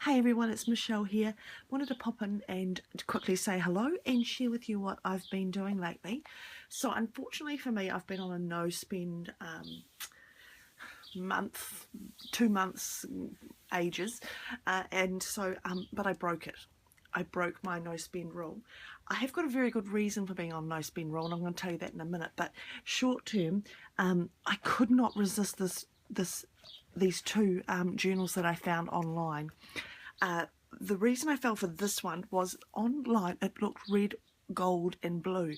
Hey everyone, it's Michelle here. Wanted to pop in and quickly say hello and share with you what I've been doing lately. So unfortunately for me, I've been on a no spend month, 2 months, ages, and so but I broke it. I broke my no spend rule. I have got a very good reason for being on no spend rule, and I'm going to tell you that in a minute. But short term, I could not resist these two journals that I found online. The reason I fell for this one was online it looked red, gold and blue,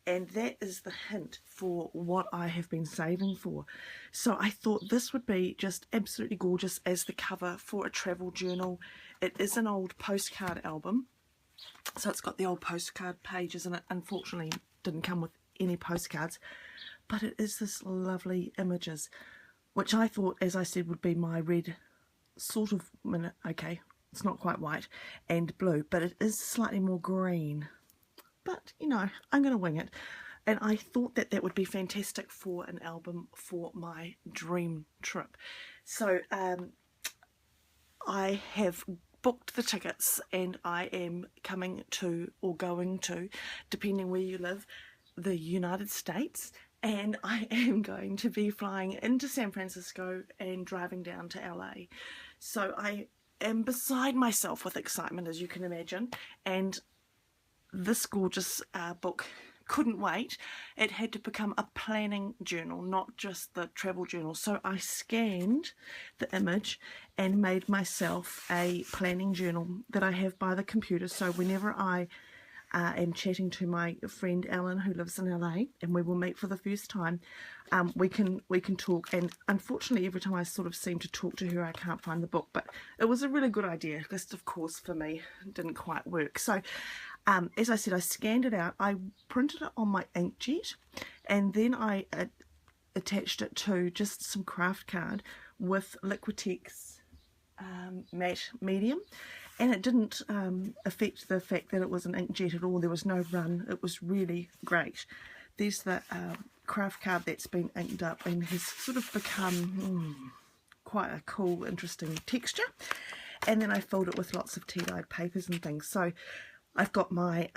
and that is the hint for what I have been saving for. So I thought this would be just absolutely gorgeous as the cover for a travel journal. It is an old postcard album, so it's got the old postcard pages in it. Unfortunately didn't come with any postcards, but it is this lovely images, which I thought, as I said, would be my red, sort of, okay, it's not quite white and blue, but it is slightly more green. But, you know, I'm going to wing it. And I thought that that would be fantastic for an album for my dream trip. So I have booked the tickets and I am coming to, or going to, depending where you live, the United States. And I am going to be flying into San Francisco and driving down to LA. So I am beside myself with excitement, as you can imagine, and this gorgeous book couldn't wait. It had to become a planning journal, not just the travel journal. So I scanned the image and made myself a planning journal that I have by the computer. So whenever I am chatting to my friend Ellen, who lives in LA, and we will meet for the first time, we can talk. And unfortunately, every time I sort of seem to talk to her, I can't find the book. But it was a really good idea. Just, of course, for me, it didn't quite work. So, as I said, I scanned it out. I printed it on my inkjet, and then I attached it to just some craft card with Liquitex matte medium. And it didn't affect the fact that it was an inkjet at all. There was no run. It was really great. There's the craft card that's been inked up and has sort of become quite a cool, interesting texture. And then I filled it with lots of tea-dyed papers and things. So I've got my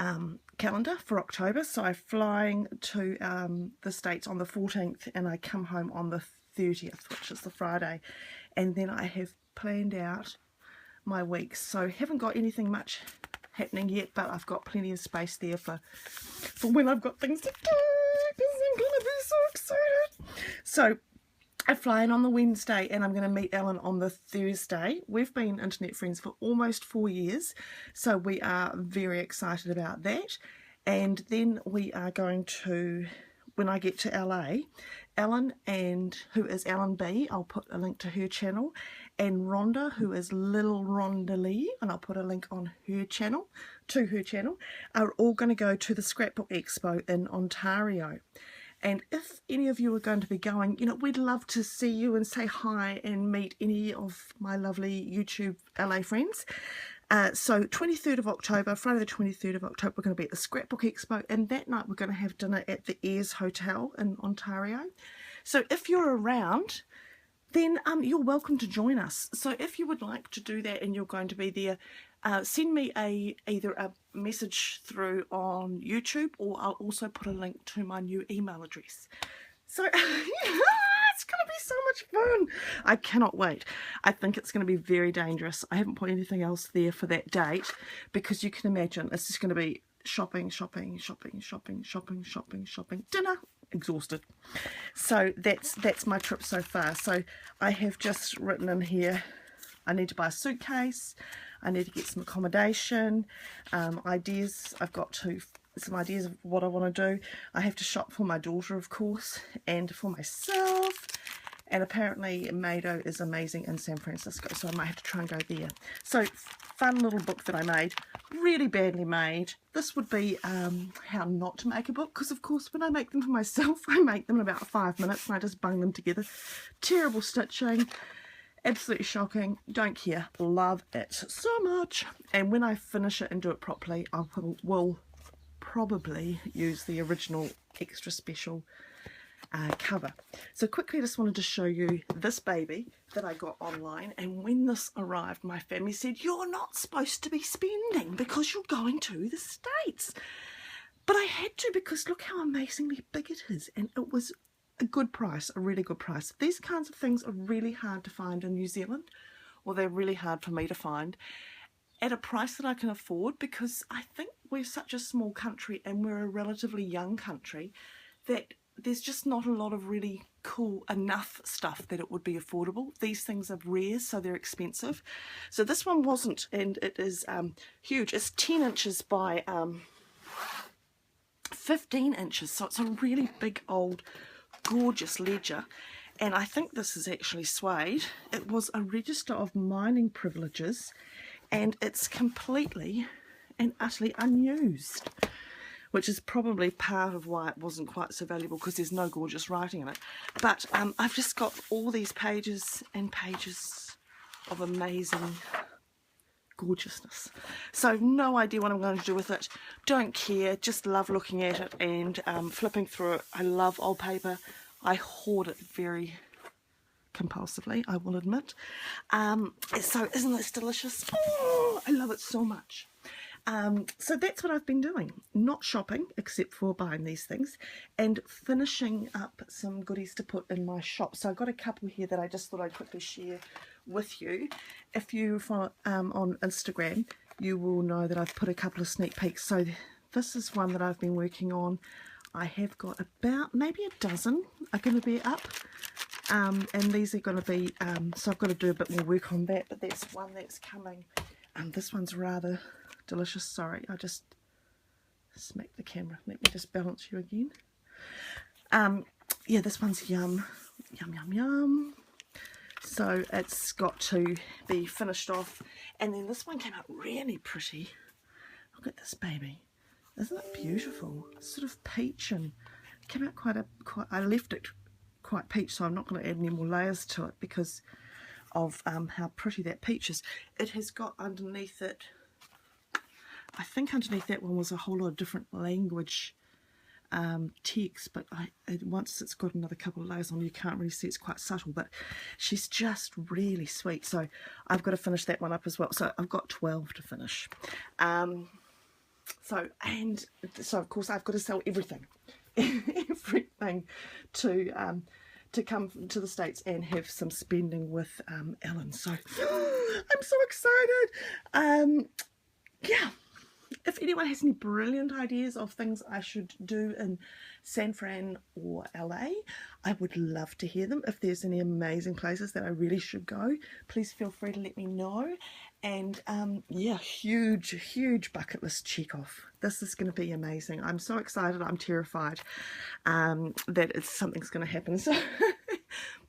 calendar for October. So I'm flying to the States on the 14th and I come home on the 30th, which is the Friday. And then I have planned out my weeks. So haven't got anything much happening yet, but I've got plenty of space there for when I've got things to do, because I'm gonna be so excited. So I fly in on the Wednesday and I'm going to meet Ellen on the Thursday. We've been internet friends for almost 4 years, so we are very excited about that. And then we are going to, when I get to LA, Ellen, and who is EllenBee, I'll put a link to her channel, and Rhonda, who is LilRhondaLee, and I'll put a link on her channel, to her channel, are all going to go to the Scrapbook Expo in Ontario. And if any of you are going to be going, you know, we'd love to see you and say hi and meet any of my lovely YouTube LA friends. So 23rd of October, Friday the 23rd of October, we're going to be at the Scrapbook Expo, and that night we're going to have dinner at the Ayers Hotel in Ontario. So if you're around, then you're welcome to join us. So if you would like to do that and you're going to be there, send me either a message through on YouTube, or I'll also put a link to my new email address. So it's going to be so much fun. I cannot wait. I think it's going to be very dangerous. I haven't put anything else there for that date because you can imagine it's just going to be shopping, shopping, shopping, shopping, shopping, shopping, shopping, dinner, exhausted. So that's my trip so far. So I have just written in here, I need to buy a suitcase, I need to get some accommodation, ideas. I've got some ideas of what I want to do. I have to shop for my daughter, of course, and for myself. And apparently Mado is amazing in San Francisco, so I might have to try and go there. So fun little book that I made, really badly made. This would be how not to make a book, because of course when I make them for myself, I make them in about 5 minutes and I just bung them together. Terrible stitching. Absolutely shocking. Don't care. Love it so much. And when I finish it and do it properly, I will probably use the original extra special cover. So quickly, I just wanted to show you this baby that I got online, and when this arrived, my family said, you're not supposed to be spending because you're going to the States. But I had to, because look how amazingly big it is, and it was a good price, a really good price. These kinds of things are really hard to find in New Zealand, or they're really hard for me to find at a price that I can afford, because I think we're such a small country and we're a relatively young country that there's just not a lot of really cool enough stuff that it would be affordable. These things are rare, so they're expensive. So this one wasn't, and it is huge. It's 10 inches by 15 inches, so it's a really big, old, gorgeous ledger. And I think this is actually suede. It was a register of mining privileges, and it's completely and utterly unused, which is probably part of why it wasn't quite so valuable, because there's no gorgeous writing in it. But I've just got all these pages and pages of amazing gorgeousness. So no idea what I'm going to do with it. Don't care, just love looking at it and flipping through it. I love old paper. I hoard it very compulsively, I will admit. So isn't this delicious? Oh, I love it so much. So that's what I've been doing. Not shopping, except for buying these things, and finishing up some goodies to put in my shop. So I've got a couple here that I just thought I'd quickly share with you. If you follow on Instagram, you will know that I've put a couple of sneak peeks. So this is one that I've been working on. I have got about maybe a dozen are going to be up, and these are going to be, so I've got to do a bit more work on that, but there's one that's coming. This one's rather delicious. Sorry, I just smacked the camera. Let me just balance you again. Yeah, this one's yum, yum, yum, yum. So it's got to be finished off. And then this one came out really pretty. Look at this baby. Isn't it beautiful? Sort of peach, and it came out quite, I left it quite peach, so I'm not going to add any more layers to it because of how pretty that peach is. It has got underneath it, I think underneath that one was a whole lot of different language text, but once it's got another couple of layers on, you can't really see. It's quite subtle, but she's just really sweet. So I've got to finish that one up as well. So I've got 12 to finish. So of course I've got to sell everything everything to come to the States and have some spending with Ellen. So I'm so excited. Yeah, if anyone has any brilliant ideas of things I should do in San Fran or LA, I would love to hear them. If there's any amazing places that I really should go, please feel free to let me know. And yeah, huge bucket list check off. This is going to be amazing. I'm so excited. I'm terrified that something's going to happen. So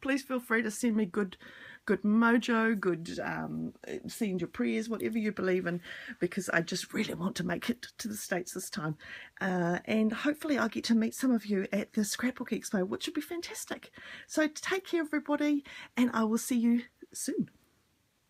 please feel free to send me good mojo, good send your prayers, whatever you believe in, because I just really want to make it to the States this time. And hopefully I'll get to meet some of you at the Scrapbook Expo, which would be fantastic. So take care, everybody, and I will see you soon.